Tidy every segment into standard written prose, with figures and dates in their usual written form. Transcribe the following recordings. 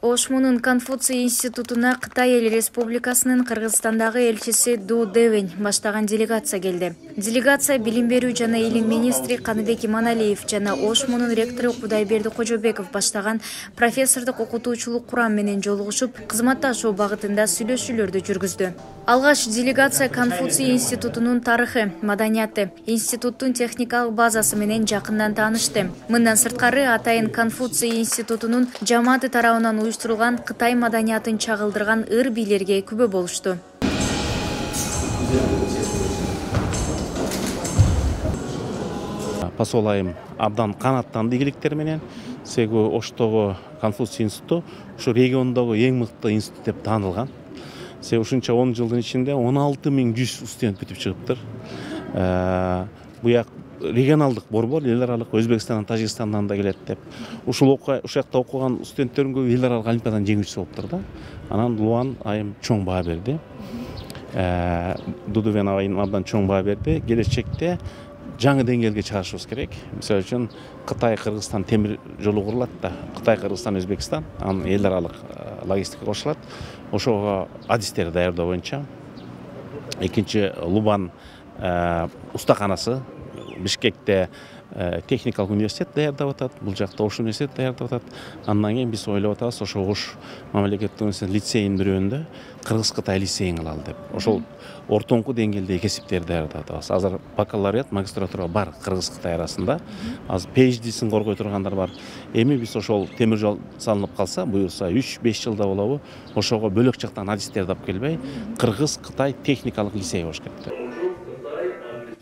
Ошмунун Конфуций институтуна Кытай Эл Республикасынын Кыргызстандагы элчиси Ду Дэвень баштаган делегация келди. Делегация билим берүү жана илим министри Каныбек Иманалиев жана Ошмунун ректору Кудайберди Кожобеков баштаган профессордук окутуучулук курам менен жолугушуп, кызматташуу багытында сүйлөшүүлөрдү жүргүздү. Алгач делегация Конфуций институтунун тарыхы, маданияты, институттун техникалык базасы менен жакындан таанышты. Мындан сырткары атайын Конфуций институтунун жамааты тарабынан уюштурулган Кытай маданиятын чагылдырган ыр бийлерге күбө болушту. Посол айым абдан канаттанды ийгиликтер менен. Себеби Оштогу Конфуций институту ушу региондогу эң мыкты институт деп таанылган. Себеби ушунча 10 жылдын ичинде 16100 студент бүтүп чыгыптыр. Буяк регионалдык борбор, эл аралык Өзбекстандан, Тажикстандан да келет деп. Ушул жакта окуган студенттердин көбү эл аралык олимпиаданын жеңүүчүсү болуптур да. Анан Луан айым чоң баа берди. Дудувен айым абдан чоң баа берди. Келечекте жаңы деңгээлге чыгарышыбыз керек. Мисалы үчүн Кытай Кыргызстан темир жолу курулат да. Кытай Кыргызстан Өзбекстан, анын эл аралык логистика кошулат. Ошого адистер даярдоо боюнча. Экинчи Лубан устаканасы Бишкекте техникалык университет даярдап атат, бул жакта Ош университет даярдап атат. Андан кийин биз ойлоп атабыз, ошо Ош мамлекеттик университет лицейинин бирөөндө Кыргыз-Кытай лицейин кылалы деп. Ошол ортоңку деңгээлдеги кесиптерди даярдап атабыз. Азыр бакалавриат, магистратура бар Кыргыз-Кытай арасында. Азыр PhD'син коргой тургандар бар. Эми биз ошол темир жол салынып калса, буюрса 3-5 жылда болобу, ошого бөлөк жактан адистерди алып келбей, Кыргыз-Кытай техникалык лицей болуш керек.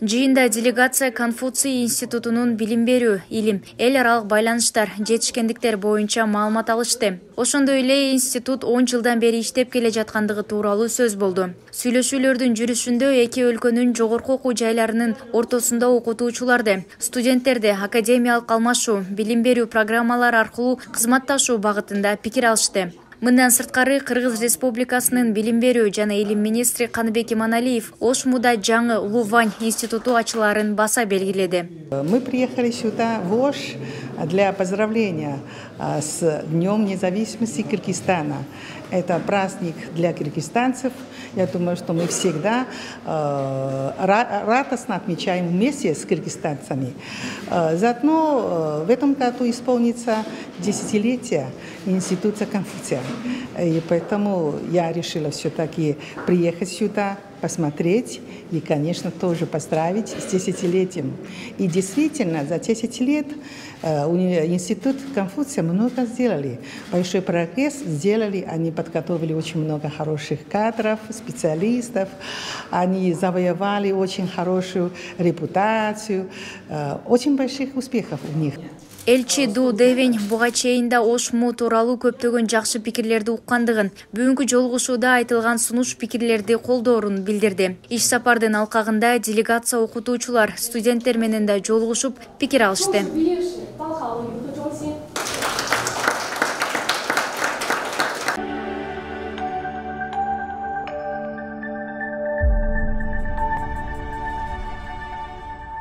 Жыйында делегация Конфуций институтунун билим берүү, илим, эл аралык байланыштар, жетишкендиктер боюнча маалымат алышты. Ошондой эле институт 10 жылдан бери иштеп келе жаткандыгы тууралуу сөз болду. Сүйлөшүүлөрдүн жүрүшүндө эки өлкөнүн жогорку окуу жайларынын ортосунда окутуучуларды, студенттерди академиялык алмашуу, билим берүү программалары аркылуу кызматташуу багытында пикир алышты. Мындан сырткары Кыргыз Республикасынын билим берүү жана илим министри Каныбек Иманалиев Ошмуда жаңы Лувань институту ачыларын баса белгиледи. Мы приехали сюда в Ош для поздравления с Днем независимости Кыргызстана. Это праздник для кыргызстанцев. Я думаю, что мы всегда радостно отмечаем вместе с кыргызстанцами. Заодно в этом году исполнится 10-летие Института Конфуция. И поэтому я решила все-таки приехать сюда, посмотреть и, конечно, тоже поздравить с 10-летием. И действительно, за 10 лет Институт Конфуция много сделали. Большой прогресс сделали. Они подготовили очень много хороших кадров, специалистов. Они завоевали очень хорошую репутацию. Очень больших успехов у них. Элчи Ду Дэвень буга чейин да Ошму тууралуу көптөгөн жакшы пикирлерди уккандыгын, бүгүнкү жолугушууда айтылган сунуш пикирлерди колдоорун билдирди. Иш сапардын алкагында делегация окутуучулар, студенттер менен да жолугушуп пикир алышты.